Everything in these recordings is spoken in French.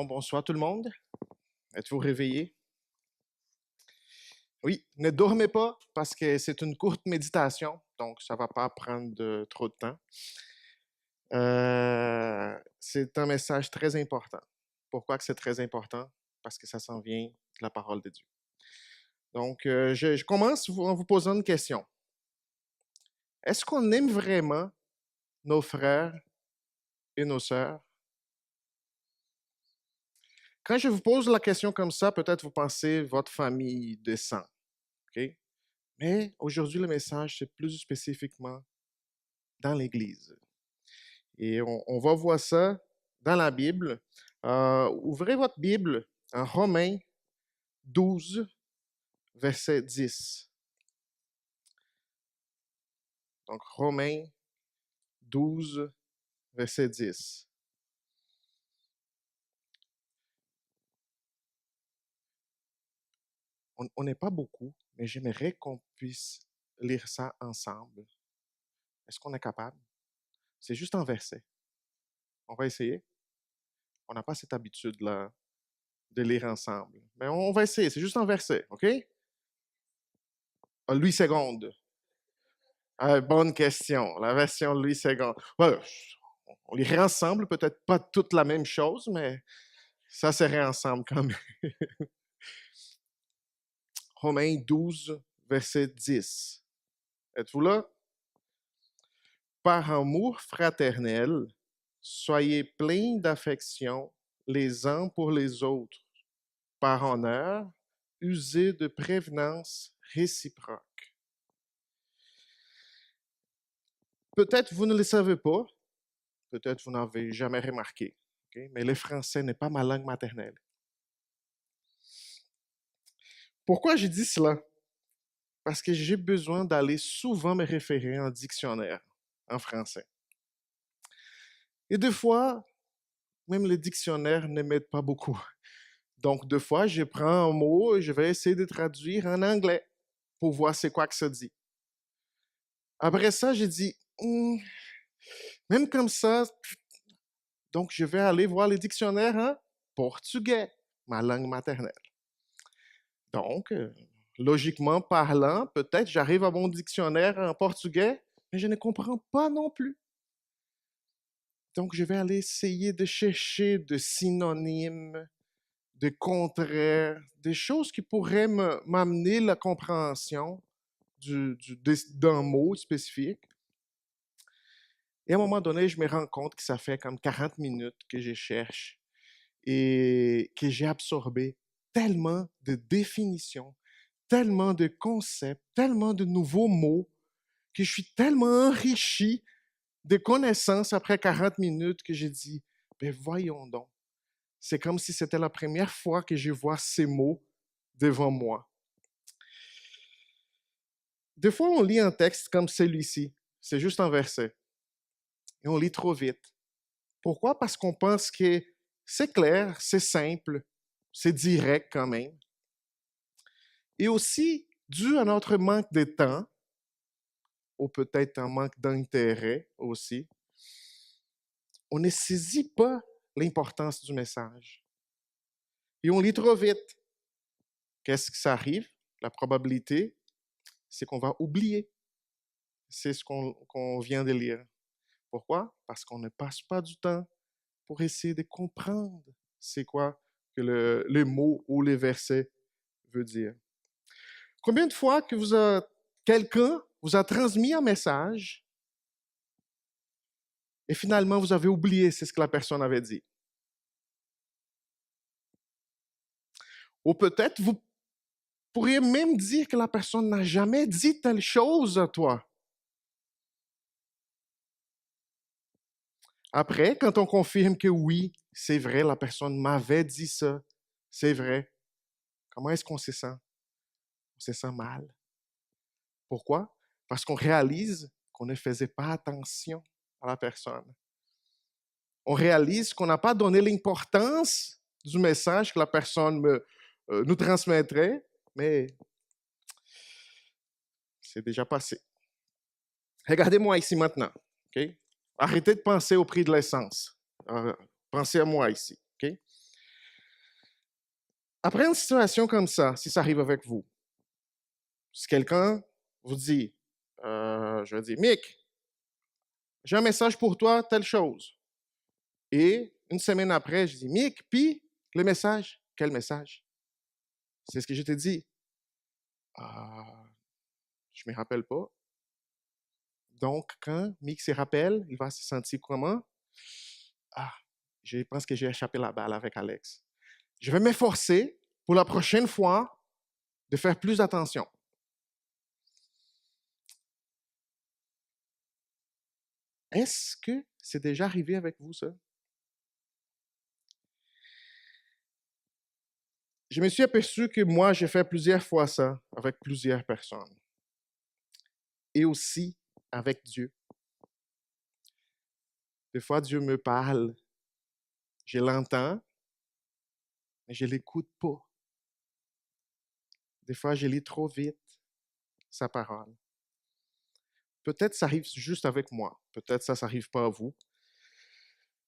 Bonsoir tout le monde. Êtes-vous réveillés? Oui, ne dormez pas parce que c'est une courte méditation, donc ça ne va pas prendre trop de temps. C'est un message très important. Pourquoi que c'est très important? Parce que ça s'en vient de la parole de Dieu. Donc, je commence en vous posant une question. Est-ce qu'on aime vraiment nos frères et nos sœurs? Quand je vous pose la question comme ça, peut-être vous pensez votre famille de sang, OK? Mais aujourd'hui, le message, c'est plus spécifiquement dans l'Église. Et on va voir ça dans la Bible. Ouvrez votre Bible en Romains 12, verset 10. Donc, Romains 12, verset 10. On n'est pas beaucoup, mais j'aimerais qu'on puisse lire ça ensemble. Est-ce qu'on est capable? C'est juste un verset. On va essayer. On n'a pas cette habitude-là de lire ensemble. Mais on va essayer. C'est juste un verset, OK? Louis II. Bonne question. La version Louis II. Ouais, on lirait ensemble, peut-être pas toute la même chose, mais ça serait ensemble quand même. Romains 12, verset 10. Êtes-vous là? Par amour fraternel, soyez pleins d'affection les uns pour les autres. Par honneur, usez de prévenance réciproque. Peut-être vous ne le savez pas, peut-être vous n'avez jamais remarqué, okay? Mais le français n'est pas ma langue maternelle. Pourquoi j'ai dit cela? Parce que j'ai besoin d'aller souvent me référer en dictionnaire en français. Et des fois, même le dictionnaire ne m'aide pas beaucoup. Donc, des fois, je prends un mot et je vais essayer de traduire en anglais pour voir c'est quoi que ça dit. Après ça, j'ai dit, même comme ça, donc je vais aller voir le dictionnaire en portugais, ma langue maternelle. Donc, logiquement parlant, peut-être j'arrive à mon dictionnaire en portugais, mais je ne comprends pas non plus. Donc, je vais aller essayer de chercher de synonymes, de contraires, des choses qui pourraient m'amener la compréhension d'un mot spécifique. Et à un moment donné, je me rends compte que ça fait comme 40 minutes que je cherche et que j'ai absorbé tellement de définitions, tellement de concepts, tellement de nouveaux mots, que je suis tellement enrichi de connaissances après 40 minutes que j'ai dit, ben voyons donc. C'est comme si c'était la première fois que je vois ces mots devant moi. Des fois, on lit un texte comme celui-ci. C'est juste un verset. Et on lit trop vite. Pourquoi? Parce qu'on pense que c'est clair, c'est simple, c'est direct quand même. Et aussi, dû à notre manque de temps, ou peut-être un manque d'intérêt aussi, on ne saisit pas l'importance du message. Et on lit trop vite. Qu'est-ce qui s'arrive? La probabilité, c'est qu'on va oublier. C'est ce qu'on vient de lire. Pourquoi? Parce qu'on ne passe pas du temps pour essayer de comprendre c'est quoi que le mot ou les versets veut dire. Combien de fois que quelqu'un vous a transmis un message et finalement vous avez oublié c'est ce que la personne avait dit? Ou peut-être vous pourriez même dire que la personne n'a jamais dit telle chose à toi. Après, quand on confirme que oui, c'est vrai, la personne m'avait dit ça, c'est vrai, comment est-ce qu'on se sent? On se sent mal. Pourquoi? Parce qu'on réalise qu'on ne faisait pas attention à la personne. On réalise qu'on n'a pas donné l'importance du message que la personne nous transmettrait, mais c'est déjà passé. Regardez-moi ici maintenant. Okay? Arrêtez de penser au prix de l'essence. Pensez à moi ici. Okay? Après une situation comme ça, si ça arrive avec vous, si quelqu'un vous dit, je vais dire, Mick, j'ai un message pour toi, telle chose. Et une semaine après, je dis, Mick, puis le message, quel message? C'est ce que je t'ai dit. Ah, je ne me rappelle pas. Donc, quand Mick se rappelle, il va se sentir comment? Ah, je pense que j'ai échappé la balle avec Alex. Je vais m'efforcer pour la prochaine fois de faire plus attention. Est-ce que c'est déjà arrivé avec vous, ça? Je me suis aperçu que moi, j'ai fait plusieurs fois ça avec plusieurs personnes. Et aussi avec Dieu. Des fois, Dieu me parle, je l'entends, mais je ne l'écoute pas. Des fois, je lis trop vite sa parole. Peut-être ça arrive juste avec moi. Peut-être ça n'arrive pas à vous.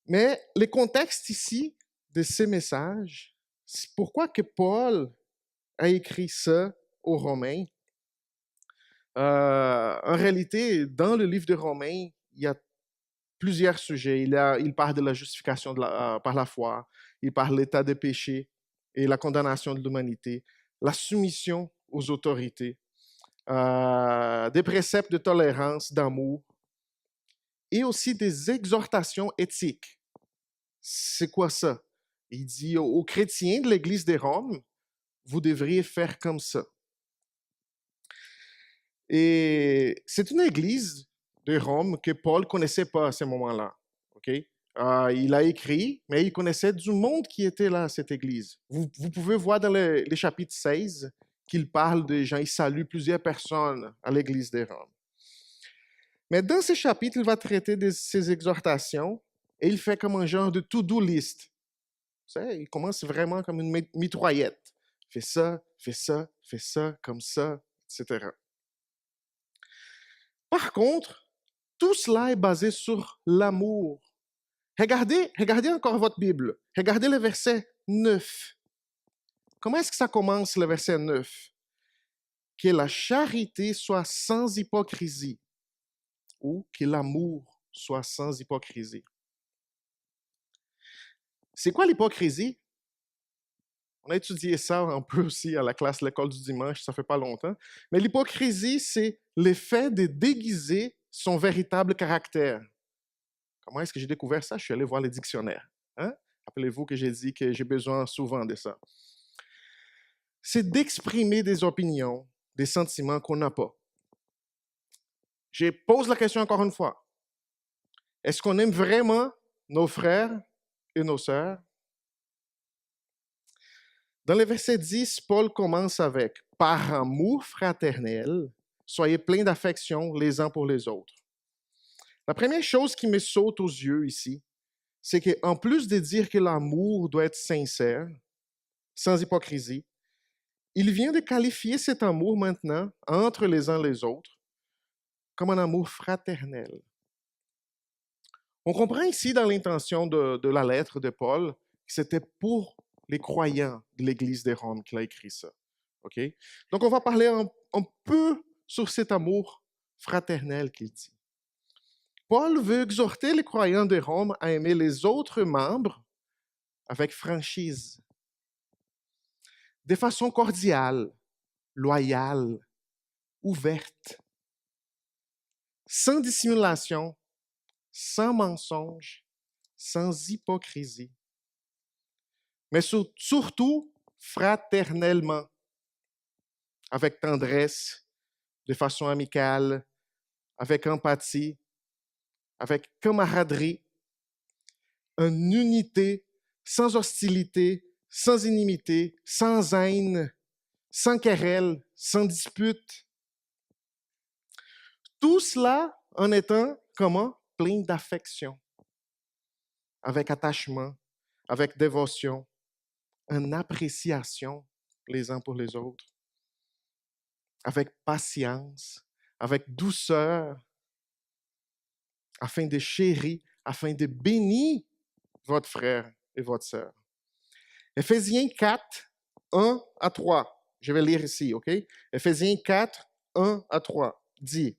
Mais le contexte ici de ces messages, c'est pourquoi que Paul a écrit ça aux Romains. En réalité, dans le livre de Romains, il y a plusieurs sujets. Il parle de la justification par la foi, il parle de l'état de péché et la condamnation de l'humanité, la soumission aux autorités, des préceptes de tolérance, d'amour, et aussi des exhortations éthiques. C'est quoi ça? Il dit aux chrétiens de l'Église de Rome, vous devriez faire comme ça. Et c'est une église de Rome que Paul ne connaissait pas à ce moment-là. Okay? Il a écrit, mais il connaissait du monde qui était là à cette église. Vous pouvez voir dans le chapitre 16 qu'il parle de gens, il salue plusieurs personnes à l'église de Rome. Mais dans ce chapitre, il va traiter de ces exhortations et il fait comme un genre de to-do list. Vous savez, il commence vraiment comme une mitraillette. Fais ça, fais ça, fais ça, comme ça, etc. Par contre, tout cela est basé sur l'amour. Regardez encore votre Bible. Regardez le verset 9. Comment est-ce que ça commence, le verset 9? Que la charité soit sans hypocrisie ou que l'amour soit sans hypocrisie. C'est quoi l'hypocrisie? On a étudié ça un peu aussi à la classe l'école du dimanche, ça fait pas longtemps. Mais l'hypocrisie, c'est l'effet de déguiser son véritable caractère. Comment est-ce que j'ai découvert ça? Je suis allé voir les dictionnaires. Hein? Rappelez-vous que j'ai dit que j'ai besoin souvent de ça. C'est d'exprimer des opinions, des sentiments qu'on n'a pas. Je pose la question encore une fois. Est-ce qu'on aime vraiment nos frères et nos sœurs? Dans le verset 10, Paul commence avec « Par amour fraternel, soyez pleins d'affection les uns pour les autres. » La première chose qui me saute aux yeux ici, c'est qu'en plus de dire que l'amour doit être sincère, sans hypocrisie, il vient de qualifier cet amour maintenant, entre les uns et les autres, comme un amour fraternel. On comprend ici dans l'intention de la lettre de Paul que c'était pour les croyants de l'Église de Rome qu'il a écrit ça. Okay? Donc on va parler un peu sur cet amour fraternel qu'il dit. Paul veut exhorter les croyants de Rome à aimer les autres membres avec franchise, de façon cordiale, loyale, ouverte, sans dissimulation, sans mensonge, sans hypocrisie, mais surtout fraternellement, avec tendresse, de façon amicale, avec empathie, avec camaraderie, en unité, sans hostilité, sans inimité, sans haine, sans querelle, sans dispute. Tout cela en étant, comment? Plein d'affection, avec attachement, avec dévotion, en appréciation les uns pour les autres, avec patience, avec douceur, afin de chérir, afin de bénir votre frère et votre sœur. Éphésiens 4, 1 à 3. Je vais lire ici, OK? Éphésiens 4, 1 à 3 dit: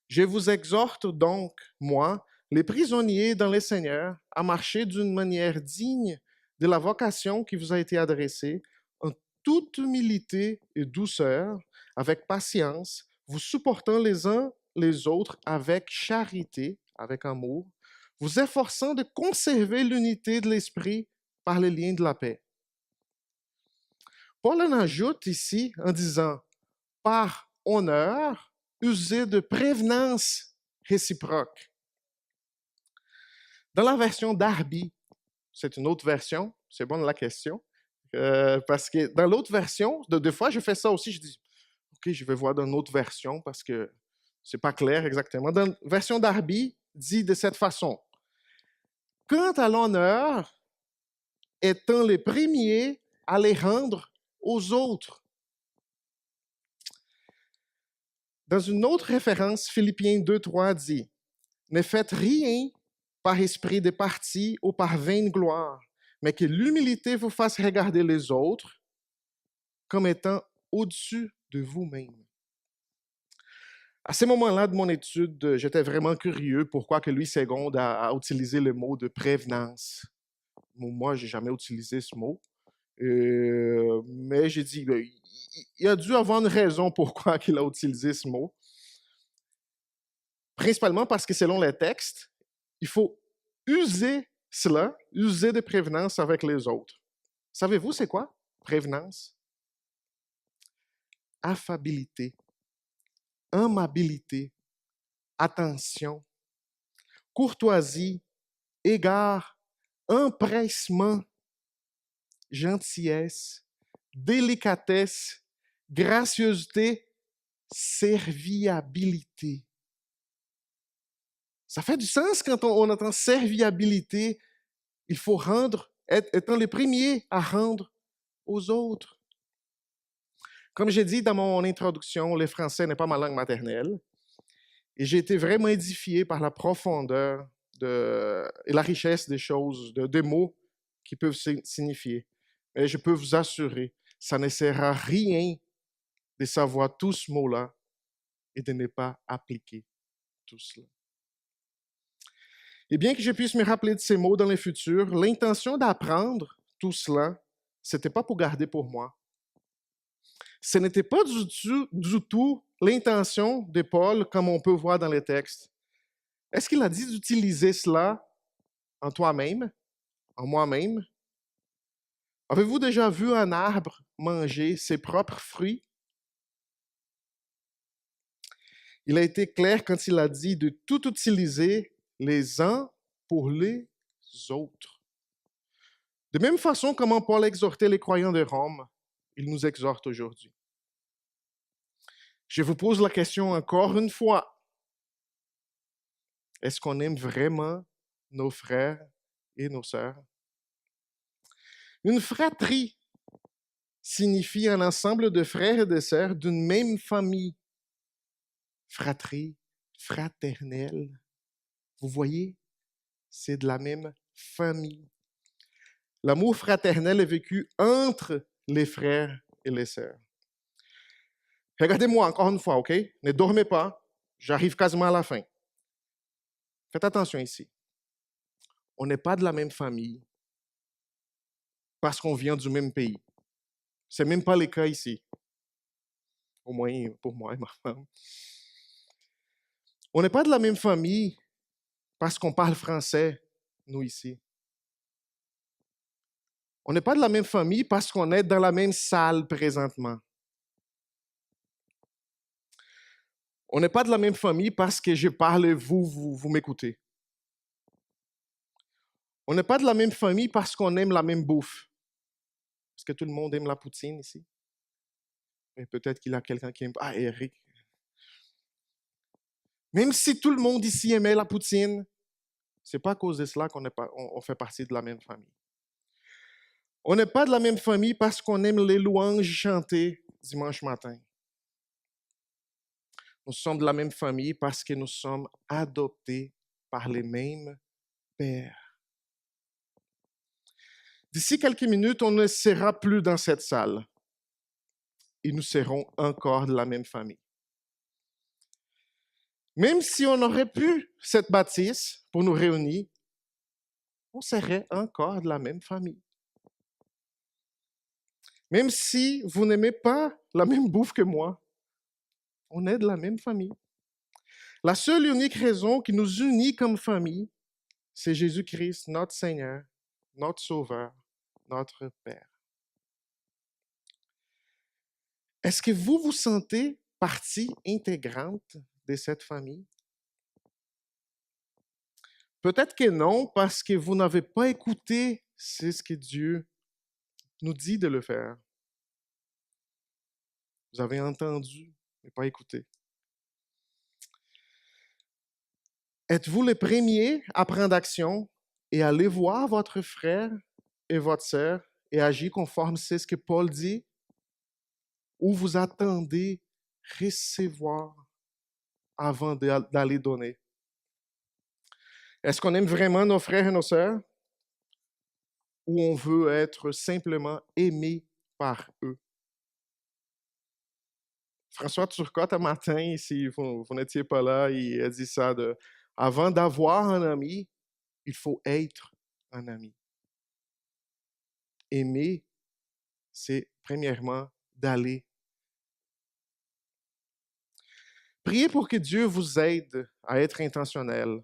Je vous exhorte donc, moi, les prisonniers dans le Seigneur, à marcher d'une manière digne de la vocation qui vous a été adressée, en toute humilité et douceur, avec patience, vous supportant les uns les autres avec charité, avec amour, vous efforçant de conserver l'unité de l'esprit par les liens de la paix. Paul en ajoute ici en disant, par honneur, usez de prévenance réciproque. Dans la version Darby, c'est une autre version, c'est bon la question, parce que dans l'autre version, deux fois je fais ça aussi, je dis, OK, je vais voir dans une autre version parce que c'est pas clair exactement. Dans la version Darby, dit de cette façon, quant à l'honneur, étant les premiers à les rendre aux autres. Dans une autre référence, Philippiens 2:3 dit, ne faites rien par esprit de parti ou par vaine gloire, mais que l'humilité vous fasse regarder les autres comme étant au-dessus de vous-même. À ce moment-là de mon étude, j'étais vraiment curieux pourquoi que Louis II a utilisé le mot de prévenance. Moi, je n'ai jamais utilisé ce mot. Mais j'ai dit, il a dû avoir une raison pourquoi il a utilisé ce mot. Principalement parce que selon les textes, il faut user cela, user de prévenance avec les autres. Savez-vous c'est quoi? Prévenance. Affabilité, amabilité, attention, courtoisie, égard, empressement, gentillesse, délicatesse, gracieuseté, serviabilité. Ça fait du sens quand on entend serviabilité. Il faut rendre, étant les premiers à rendre aux autres. Comme j'ai dit dans mon introduction, le français n'est pas ma langue maternelle. Et j'ai été vraiment édifié par la profondeur et la richesse des choses, des mots qui peuvent signifier. Et je peux vous assurer, ça ne sert à rien de savoir tout ce mot-là et de ne pas appliquer tout cela. Et bien que je puisse me rappeler de ces mots dans le futur, l'intention d'apprendre tout cela, ce n'était pas pour garder pour moi. Ce n'était pas du tout l'intention de Paul, comme on peut voir dans les textes. Est-ce qu'il a dit d'utiliser cela en toi-même, en moi-même? Avez-vous déjà vu un arbre manger ses propres fruits? Il a été clair quand il a dit de tout utiliser les uns pour les autres. De même façon comment Paul exhortait les croyants de Rome, il nous exhorte aujourd'hui. Je vous pose la question encore une fois. Est-ce qu'on aime vraiment nos frères et nos sœurs? Une fratrie signifie un ensemble de frères et de sœurs d'une même famille. Fratrie, fraternelle. Vous voyez, c'est de la même famille. L'amour fraternel est vécu entre les frères et les sœurs. Regardez-moi encore une fois, OK? Ne dormez pas. J'arrive quasiment à la fin. Faites attention ici. On n'est pas de la même famille parce qu'on vient du même pays. Ce n'est même pas le cas ici. Au moins pour moi et ma femme. On n'est pas de la même famille parce qu'on parle français, nous ici. On n'est pas de la même famille parce qu'on est dans la même salle présentement. On n'est pas de la même famille parce que je parle et vous m'écoutez. On n'est pas de la même famille parce qu'on aime la même bouffe. Est-ce que tout le monde aime la poutine ici? Et peut-être qu'il y a quelqu'un qui aime... Ah, Eric. Même si tout le monde ici aimait la poutine, ce n'est pas à cause de cela on fait partie de la même famille. On n'est pas de la même famille parce qu'on aime les louanges chantées dimanche matin. Nous sommes de la même famille parce que nous sommes adoptés par les mêmes pères. D'ici quelques minutes, on ne sera plus dans cette salle et nous serons encore de la même famille. Même si on aurait pu cette bâtisse pour nous réunir, on serait encore de la même famille. Même si vous n'aimez pas la même bouffe que moi, on est de la même famille. La seule et unique raison qui nous unit comme famille, c'est Jésus-Christ, notre Seigneur, notre Sauveur, notre Père. Est-ce que vous vous sentez partie intégrante de cette famille? Peut-être que non, parce que vous n'avez pas écouté ce que Dieu nous dit de le faire. Vous avez entendu, mais pas écouté. Êtes-vous les premiers à prendre action et aller voir votre frère et votre sœur et agir conforme à ce que Paul dit? Ou vous attendez recevoir avant d'aller donner? Est-ce qu'on aime vraiment nos frères et nos sœurs? Ou on veut être simplement aimé par eux? François Turcotte, un matin, si vous n'étiez pas là, il a dit ça avant d'avoir un ami, il faut être un ami. Aimer, c'est premièrement d'aller. Priez pour que Dieu vous aide à être intentionnel,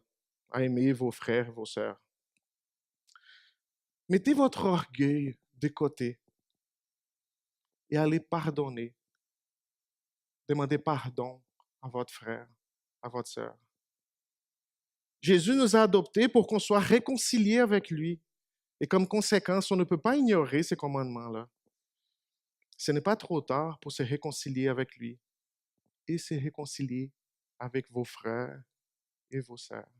à aimer vos frères, vos sœurs. Mettez votre orgueil de côté et allez pardonner. Demandez pardon à votre frère, à votre sœur. Jésus nous a adoptés pour qu'on soit réconciliés avec lui. Et comme conséquence, on ne peut pas ignorer ces commandements-là. Ce n'est pas trop tard pour se réconcilier avec lui et se réconcilier avec vos frères et vos sœurs.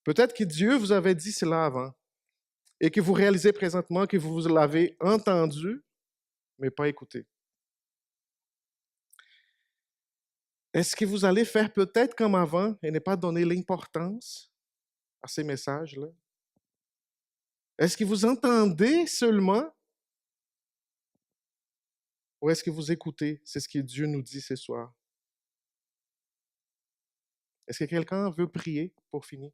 Peut-être que Dieu vous avait dit cela avant et que vous réalisez présentement que vous l'avez entendu, mais pas écouté. Est-ce que vous allez faire peut-être comme avant et ne pas donner l'importance à ces messages-là? Est-ce que vous entendez seulement ou est-ce que vous écoutez? C'est ce que Dieu nous dit ce soir. Est-ce que quelqu'un veut prier pour finir?